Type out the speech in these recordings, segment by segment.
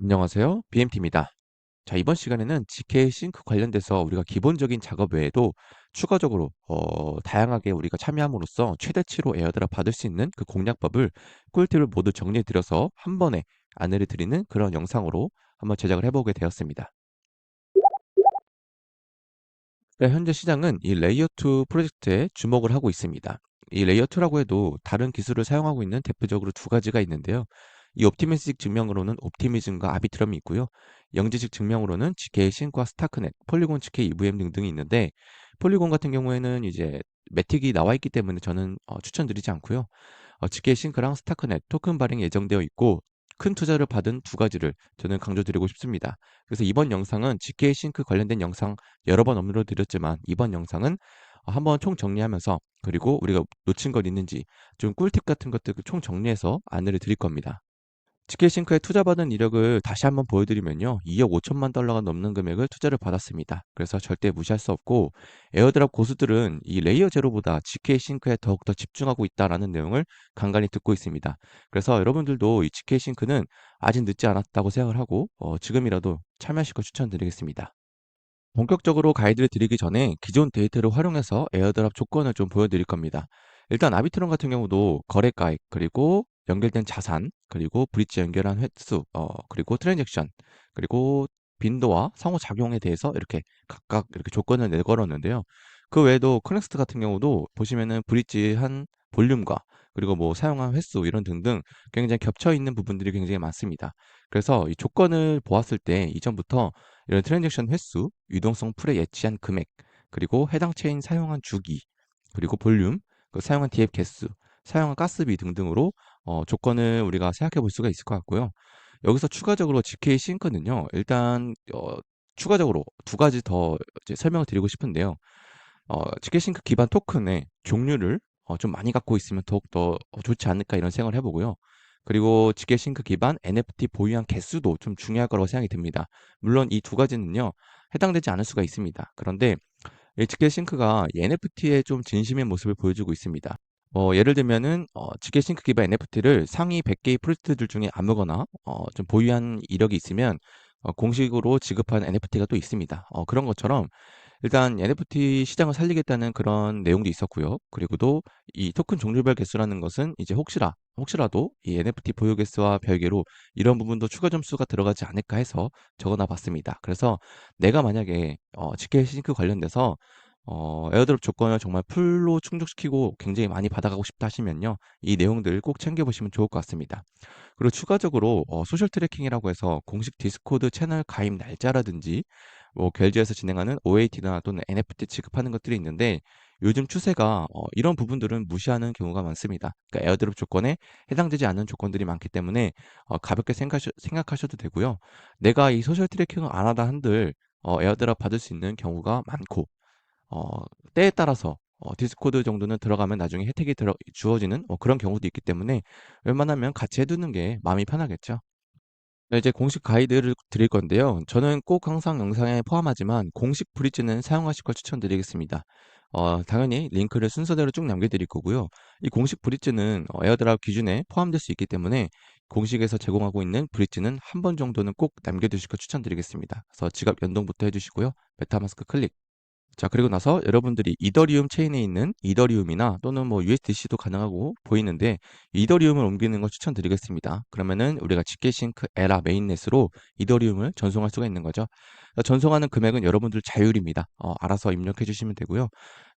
안녕하세요. BMT입니다. 자, 이번 시간에는 GK 싱크 관련돼서 우리가 기본적인 작업 외에도 추가적으로 다양하게 우리가 참여함으로써 최대치로 에어드랍 받을 수 있는 그 공략법을 꿀팁을 모두 정리해 드려서 한 번에 안내를 드리는 그런 영상으로 한번 제작을 해보게 되었습니다. 네, 현재 시장은 이 레이어 2 프로젝트에 주목을 하고 있습니다. 이 레이어 2라고 해도 다른 기술을 사용하고 있는 대표적으로 두 가지가 있는데요. 이 옵티미스틱 증명으로는 옵티미즘과 아비트럼이 있고요. 영지식 증명으로는 GK 싱과 스타크넷, 폴리곤 GK EVM 등등이 있는데 폴리곤 같은 경우에는 이제 매틱이 나와 있기 때문에 저는 추천드리지 않고요. GK 싱크랑 스타크넷 토큰 발행이 예정되어 있고 큰 투자를 받은 두 가지를 저는 강조드리고 싶습니다. 그래서 이번 영상은 GK 싱크 관련된 영상 여러 번 업로드 드렸지만 이번 영상은 한번 총 정리하면서 그리고 우리가 놓친 것 있는지 좀 꿀팁 같은 것들 총 정리해서 안내를 드릴 겁니다. 지켓싱크에 투자받은 이력을 다시 한번 보여드리면요. 2억 5천만 달러가 넘는 금액을 투자를 받았습니다. 그래서 절대 무시할 수 없고 에어드랍 고수들은 이 레이어 제로보다 GK싱크에 더욱더 집중하고 있다라는 내용을 간간히 듣고 있습니다. 그래서 여러분들도 이 GK싱크는 아직 늦지 않았다고 생각을 하고 지금이라도 참여하실 거 추천드리겠습니다. 본격적으로 가이드를 드리기 전에 기존 데이터를 활용해서 에어드랍 조건을 좀 보여드릴 겁니다. 일단 아비트론 같은 경우도 거래가액, 그리고 연결된 자산, 그리고 브릿지 연결한 횟수, 그리고 트랜잭션, 그리고 빈도와 상호작용에 대해서 이렇게 각각 이렇게 조건을 내걸었는데요. 그 외에도 커넥스트 같은 경우도 보시면은 브릿지 한 볼륨과 그리고 뭐 사용한 횟수 이런 등등 굉장히 겹쳐 있는 부분들이 굉장히 많습니다. 그래서 이 조건을 보았을 때 이전부터 이런 트랜잭션 횟수, 유동성 풀에 예치한 금액, 그리고 해당 체인 사용한 주기, 그리고 볼륨, 그 사용한 DF 개수, 사용한 가스비 등등으로 조건을 우리가 생각해 볼 수가 있을 것 같고요. 여기서 추가적으로 GK 싱크는요. 일단 추가적으로 두 가지 더 이제 설명을 드리고 싶은데요. GK 싱크 기반 토큰의 종류를 좀 많이 갖고 있으면 더욱더 좋지 않을까 이런 생각을 해보고요. 그리고 GK 싱크 기반 NFT 보유한 개수도 좀 중요할 거라고 생각이 듭니다. 물론 이 두 가지는요. 해당되지 않을 수가 있습니다. 그런데 이 GK 싱크가 NFT의 좀 진심의 모습을 보여주고 있습니다. 예를 들면은 GK 싱크 기반 NFT를 상위 100개의 프로젝트들 중에 아무거나 좀 보유한 이력이 있으면 공식으로 지급하는 NFT가 또 있습니다. 그런 것처럼 일단 NFT 시장을 살리겠다는 그런 내용도 있었고요. 그리고 또 이 토큰 종류별 개수라는 것은 이제 혹시라도 이 NFT 보유 개수와 별개로 이런 부분도 추가 점수가 들어가지 않을까 해서 적어놔 봤습니다. 그래서 내가 만약에 GK 싱크 관련돼서 에어드롭 조건을 정말 풀로 충족시키고 굉장히 많이 받아가고 싶다 하시면요. 이 내용들 꼭 챙겨보시면 좋을 것 같습니다. 그리고 추가적으로 소셜 트래킹이라고 해서 공식 디스코드 채널 가입 날짜라든지 뭐 겔지에서 진행하는 OAT나 또는 NFT 취급하는 것들이 있는데 요즘 추세가 이런 부분들은 무시하는 경우가 많습니다. 그러니까 에어드롭 조건에 해당되지 않는 조건들이 많기 때문에 가볍게 생각하셔도 되고요. 내가 이 소셜 트래킹을 안 하다 한들 에어드랍 받을 수 있는 경우가 많고 어, 때에 따라서 디스코드 정도는 들어가면 나중에 혜택이 주어지는 그런 경우도 있기 때문에 웬만하면 같이 해두는 게 마음이 편하겠죠. 네, 이제 공식 가이드를 드릴 건데요. 저는 꼭 항상 영상에 포함하지만 공식 브릿지는 사용하실 걸 추천드리겠습니다. 당연히 링크를 순서대로 쭉 남겨드릴 거고요. 이 공식 브릿지는 에어드랍 기준에 포함될 수 있기 때문에 공식에서 제공하고 있는 브릿지는 한 번 정도는 꼭 남겨두실 걸 추천드리겠습니다. 그래서 지갑 연동부터 해주시고요. 메타마스크 클릭. 자, 그리고 나서 여러분들이 이더리움 체인에 있는 이더리움이나 또는 뭐 USDC도 가능하고 보이는데 이더리움을 옮기는 걸 추천드리겠습니다. 그러면은 우리가 GK싱크 에라 메인넷으로 이더리움을 전송할 수가 있는 거죠. 전송하는 금액은 여러분들 자율입니다. 알아서 입력해 주시면 되고요.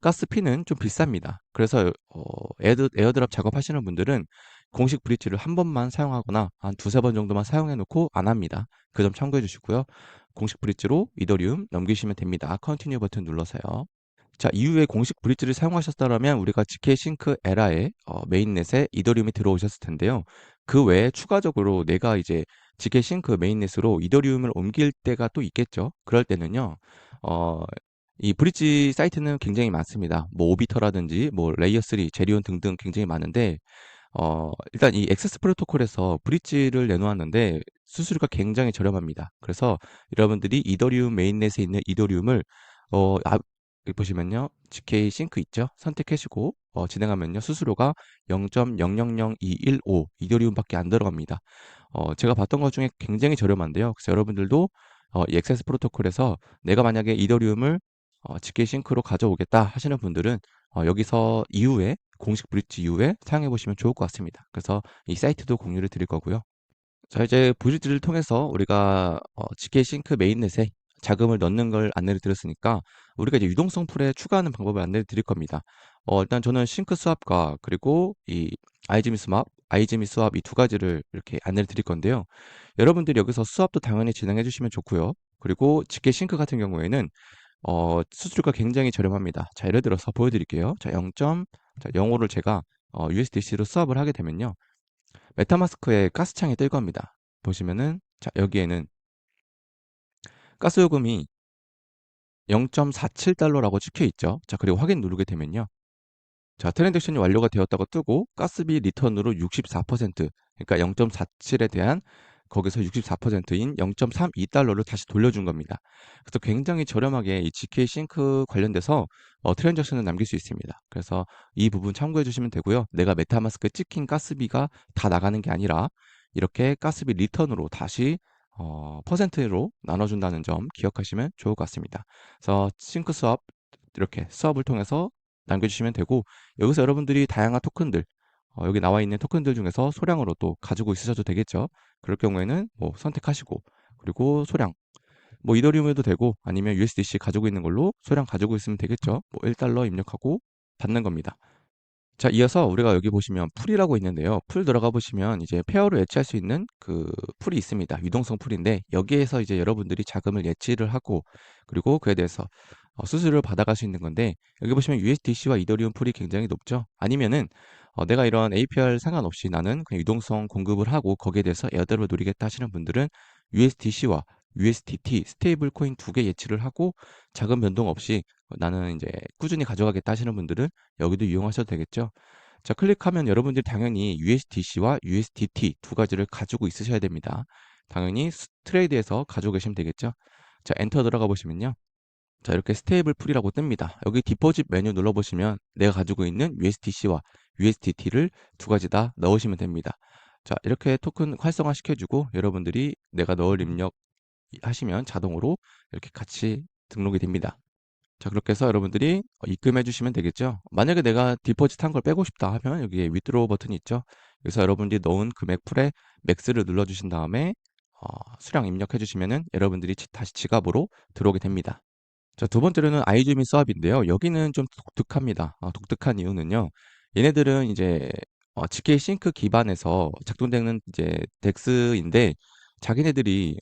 가스피는 좀 비쌉니다. 그래서 에어드랍 작업하시는 분들은 공식 브릿지를 한 번만 사용하거나 한 두세 번 정도만 사용해 놓고 안 합니다. 그 점 참고해 주시고요. 공식 브릿지로 이더리움 넘기시면 됩니다. 컨티뉴 버튼 눌러서요. 자, 이후에 공식 브릿지를 사용하셨다면 우리가 GK 싱크 에라의 메인넷에 이더리움이 들어오셨을 텐데요. 그 외에 추가적으로 내가 이제 GK 싱크 메인넷으로 이더리움을 옮길 때가 또 있겠죠. 그럴 때는요. 어, 이 브릿지 사이트는 굉장히 많습니다. 뭐 오비터라든지 뭐 레이어 3, 제리온 등등 굉장히 많은데 일단 이 액세스 프로토콜에서 브릿지를 내놓았는데 수수료가 굉장히 저렴합니다. 그래서 여러분들이 이더리움 메인넷에 있는 이더리움을 여기 보시면요. GK 싱크 있죠? 선택하시고 진행하면요. 수수료가 0.000215 이더리움밖에 안 들어갑니다. 제가 봤던 것 중에 굉장히 저렴한데요. 그래서 여러분들도 이 액세스 프로토콜에서 내가 만약에 이더리움을 GK 싱크로 가져오겠다 하시는 분들은 여기서 이후에 공식 브릿지 이후에 사용해 보시면 좋을 것 같습니다. 그래서 이 사이트도 공유를 드릴 거고요. 자, 이제 브릿지를 통해서 우리가 GK 싱크 메인넷에 자금을 넣는 걸 안내를 드렸으니까 우리가 이제 유동성 풀에 추가하는 방법을 안내를 드릴 겁니다. 일단 저는 싱크 스왑과 그리고 이 아이지미 스왑 이 두 가지를 이렇게 안내를 드릴 건데요. 여러분들이 여기서 스왑도 당연히 진행해 주시면 좋고요. 그리고 GK 싱크 같은 경우에는 수수료가 굉장히 저렴합니다. 자, 예를 들어서 보여드릴게요. 자, 0.05를 제가 USDC로 스왑을 하게 되면요. 메타마스크에 가스창이 뜰 겁니다. 보시면은 자, 여기에는 가스 요금이 0.47달러라고 찍혀 있죠. 자, 그리고 확인 누르게 되면요. 자, 트랜잭션이 완료가 되었다고 뜨고 가스비 리턴으로 64%, 그러니까 0.47에 대한 거기서 64%인 0.32달러를 다시 돌려준 겁니다. 그래서 굉장히 저렴하게 이 GK 싱크 관련돼서 트랜잭션을 남길 수 있습니다. 그래서 이 부분 참고해 주시면 되고요. 내가 메타마스크 찍힌 가스비가 다 나가는 게 아니라 이렇게 가스비 리턴으로 다시 퍼센트로 나눠준다는 점 기억하시면 좋을 것 같습니다. 그래서 싱크 수업 이렇게 수업을 통해서 남겨주시면 되고 여기서 여러분들이 다양한 토큰들 여기 나와 있는 토큰들 중에서 소량으로 또 가지고 있으셔도 되겠죠. 그럴 경우에는 뭐 선택하시고 그리고 소량 뭐 이더리움에도 되고 아니면 USDC 가지고 있는 걸로 소량 가지고 있으면 되겠죠. 뭐 1달러 입력하고 받는 겁니다. 자, 이어서 우리가 여기 보시면 풀이라고 있는데요. 풀 들어가 보시면 이제 페어로 예치할 수 있는 그 풀이 있습니다. 유동성 풀인데 여기에서 이제 여러분들이 자금을 예치를 하고 그리고 그에 대해서 수수료를 받아갈 수 있는 건데 여기 보시면 USDC와 이더리움 풀이 굉장히 높죠. 아니면은 내가 이런 APR 상관없이 나는 그냥 유동성 공급을 하고 거기에 대해서 에어드롭을 누리겠다 하시는 분들은 USDC와 USDT 스테이블 코인 두 개 예치를 하고 자금 변동 없이 나는 이제 꾸준히 가져가겠다 하시는 분들은 여기도 이용하셔도 되겠죠. 자, 클릭하면 여러분들이 당연히 USDC와 USDT 두 가지를 가지고 있으셔야 됩니다. 당연히 트레이드에서 가지고 계시면 되겠죠. 자, 엔터 들어가 보시면요. 자, 이렇게 스테이블 풀이라고 뜹니다. 여기 디포짓 메뉴 눌러보시면 내가 가지고 있는 USDC와 USDT를 두 가지 다 넣으시면 됩니다. 자, 이렇게 토큰 활성화 시켜주고 여러분들이 내가 넣을 입력 하시면 자동으로 이렇게 같이 등록이 됩니다. 자, 그렇게 해서 여러분들이 입금해 주시면 되겠죠. 만약에 내가 디포짓 한 걸 빼고 싶다 하면 여기에 위드로우 버튼이 있죠. 여기서 여러분들이 넣은 금액 풀에 맥스를 눌러 주신 다음에 수량 입력해 주시면은 여러분들이 다시 지갑으로 들어오게 됩니다. 자, 두 번째로는 아이즈미 수압인데요. 여기는 좀 독특합니다. 독특한 이유는요. 얘네들은 이제 GK 싱크 기반에서 작동되는 이제 덱스인데 자기네들이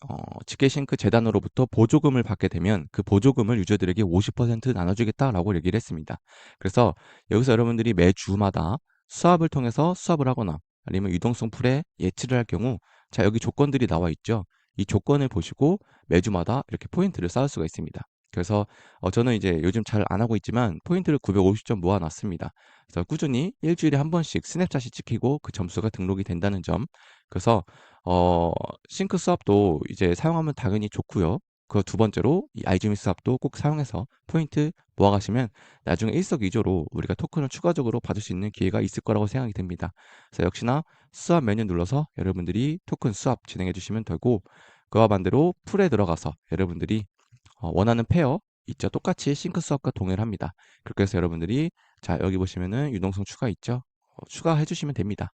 GK 싱크 재단으로부터 보조금을 받게 되면 그 보조금을 유저들에게 50% 나눠주겠다라고 얘기를 했습니다. 그래서 여기서 여러분들이 매주마다 수압을 통해서 수압을 하거나 아니면 유동성 풀에 예치를 할 경우 자, 여기 조건들이 나와 있죠. 이 조건을 보시고 매주마다 이렇게 포인트를 쌓을 수가 있습니다. 그래서 저는 이제 요즘 잘 안 하고 있지만 포인트를 950점 모아놨습니다. 그래서 꾸준히 일주일에 한 번씩 스냅샷이 찍히고 그 점수가 등록이 된다는 점. 그래서 싱크 수압도 이제 사용하면 당연히 좋고요. 그 두 번째로 이 아이즈미 수압도 꼭 사용해서 포인트 모아가시면 나중에 일석이조로 우리가 토큰을 추가적으로 받을 수 있는 기회가 있을 거라고 생각이 듭니다. 그래서 역시나 수압 메뉴 눌러서 여러분들이 토큰 수압 진행해 주시면 되고 그와 반대로 풀에 들어가서 여러분들이 원하는 페어 있죠. 똑같이 싱크 수업과 동일을 합니다. 그렇게 해서 여러분들이 자, 여기 보시면은 유동성 추가 있죠. 추가해 주시면 됩니다.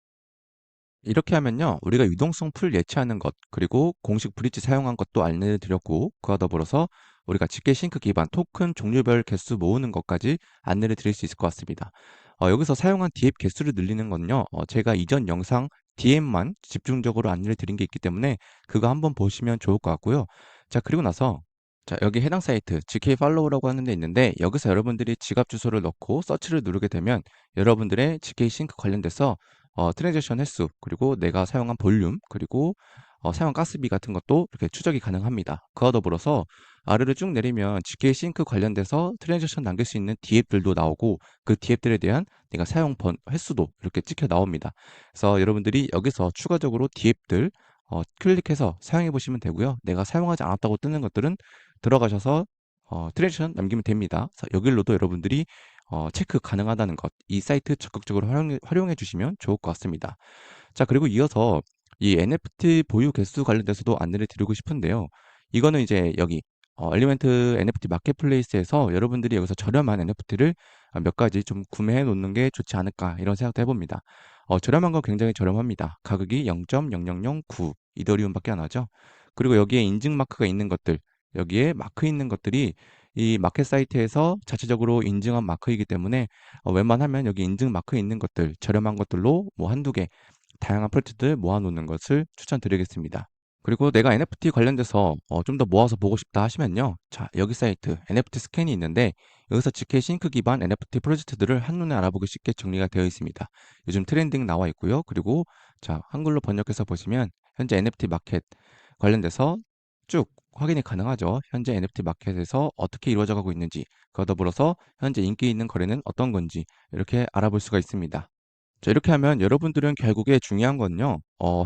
이렇게 하면요. 우리가 유동성 풀 예치하는 것, 그리고 공식 브릿지 사용한 것도 안내를 드렸고, 그와 더불어서 우리가 직계 싱크 기반 토큰 종류별 개수 모으는 것까지 안내를 드릴 수 있을 것 같습니다. 여기서 사용한 디앱 개수를 늘리는 건요. 제가 이전 영상 DM만 집중적으로 안내를 드린 게 있기 때문에 그거 한번 보시면 좋을 것 같고요. 자, 그리고 나서 자, 여기 해당 사이트 GK 팔로우라고 하는 데 있는데 여기서 여러분들이 지갑 주소를 넣고 서치를 누르게 되면 여러분들의 GK 싱크 관련돼서 트랜잭션 횟수, 그리고 내가 사용한 볼륨, 그리고 사용한 가스비 같은 것도 이렇게 추적이 가능합니다. 그와 더불어서 아래로 쭉 내리면 GK 싱크 관련돼서 트랜잭션 남길 수 있는 디앱들도 나오고 그 디앱들에 대한 내가 사용 횟수도 이렇게 찍혀 나옵니다. 그래서 여러분들이 여기서 추가적으로 디앱들 클릭해서 사용해 보시면 되고요. 내가 사용하지 않았다고 뜨는 것들은 들어가셔서 트랜잭션 남기면 됩니다. 그래서 여기로도 여러분들이 체크 가능하다는 것, 이 사이트 적극적으로 활용해 주시면 좋을 것 같습니다. 자, 그리고 이어서 이 NFT 보유 개수 관련돼서도 안내를 드리고 싶은데요. 이거는 이제 여기 엘리멘트 NFT 마켓플레이스에서 여러분들이 여기서 저렴한 NFT를 몇 가지 좀 구매해 놓는 게 좋지 않을까 이런 생각도 해 봅니다. 저렴한 건 굉장히 저렴합니다. 가격이 0.0009 이더리움밖에 안 하죠. 그리고 여기에 인증 마크가 있는 것들, 여기에 마크 있는 것들이 이 마켓 사이트에서 자체적으로 인증한 마크이기 때문에 웬만하면 여기 인증 마크 있는 것들, 저렴한 것들로 뭐 한두 개 다양한 프로젝트들 모아 놓는 것을 추천드리겠습니다. 그리고 내가 NFT 관련돼서 좀 더 모아서 보고 싶다 하시면요. 자, 여기 사이트 NFT 스캔이 있는데 여기서 GK 싱크 기반 NFT 프로젝트들을 한눈에 알아보기 쉽게 정리가 되어 있습니다. 요즘 트렌딩 나와 있고요. 그리고 자, 한글로 번역해서 보시면 현재 NFT 마켓 관련돼서 쭉 확인이 가능하죠. 현재 NFT 마켓에서 어떻게 이루어져 가고 있는지, 그와 더불어서 현재 인기 있는 거래는 어떤 건지 이렇게 알아볼 수가 있습니다. 자, 이렇게 하면 여러분들은 결국에 중요한 건요,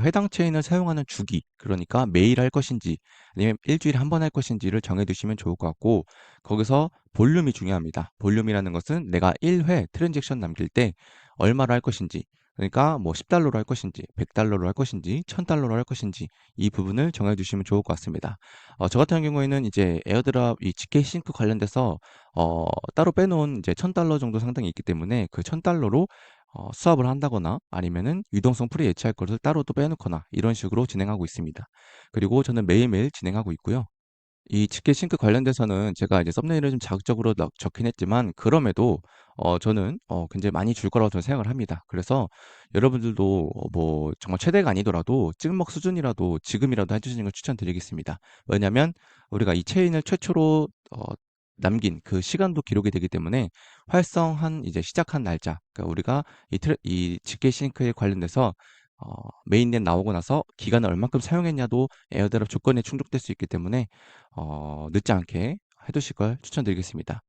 해당 체인을 사용하는 주기, 그러니까 매일 할 것인지, 아니면 일주일에 한 번 할 것인지를 정해두시면 좋을 것 같고, 거기서 볼륨이 중요합니다. 볼륨이라는 것은 내가 1회 트랜잭션 남길 때 얼마로 할 것인지, 그러니까 뭐 10달러로 할 것인지, 100달러로 할 것인지, 1000달러로 할 것인지, 이 부분을 정해두시면 좋을 것 같습니다. 저 같은 경우에는 이제 에어드랍 이 GK 싱크 관련돼서, 따로 빼놓은 이제 1000달러 정도 상당히 있기 때문에 그 1000달러로 수합을 한다거나 아니면은 유동성 풀이 예치할 것을 따로 또 빼놓거나 이런 식으로 진행하고 있습니다. 그리고 저는 매일매일 진행하고 있고요. 이 직계 싱크 관련돼서는 제가 이제 썸네일을 좀 자극적으로 적긴 했지만 그럼에도 저는 굉장히 많이 줄 거라고 저는 생각을 합니다. 그래서 여러분들도 뭐 정말 최대가 아니더라도 찍먹 수준이라도 지금이라도 해 주시는 걸 추천드리겠습니다. 왜냐면 우리가 이 체인을 최초로 남긴 그 시간도 기록이 되기 때문에 활성한 이제 시작한 날짜, 그러니까 우리가 이 직계 싱크에 관련돼서 메인넷 나오고 나서 기간을 얼만큼 사용했냐도 에어드랍 조건에 충족될 수 있기 때문에 늦지 않게 해 두실 걸 추천드리겠습니다.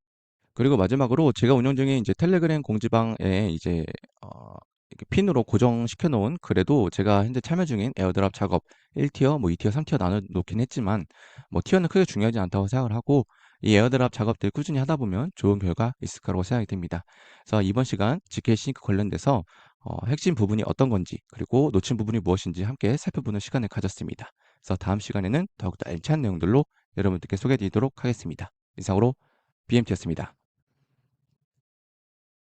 그리고 마지막으로 제가 운영 중인 이제 텔레그램 공지방에 이제 어 이렇게 핀으로 고정시켜 놓은 글에도 제가 현재 참여 중인 에어드랍 작업 1 티어, 뭐 2 티어, 3 티어 나눠 놓긴 했지만 뭐 티어는 크게 중요하지 않다고 생각을 하고 이 에어드랍 작업들 꾸준히 하다 보면 좋은 결과 있을 거라고 생각이 듭니다. 그래서 이번 시간 GK 싱크 관련돼서 핵심 부분이 어떤 건지 그리고 놓친 부분이 무엇인지 함께 살펴보는 시간을 가졌습니다. 그래서 다음 시간에는 더욱더 알찬 내용들로 여러분들께 소개해 드리도록 하겠습니다. 이상으로 BMT였습니다.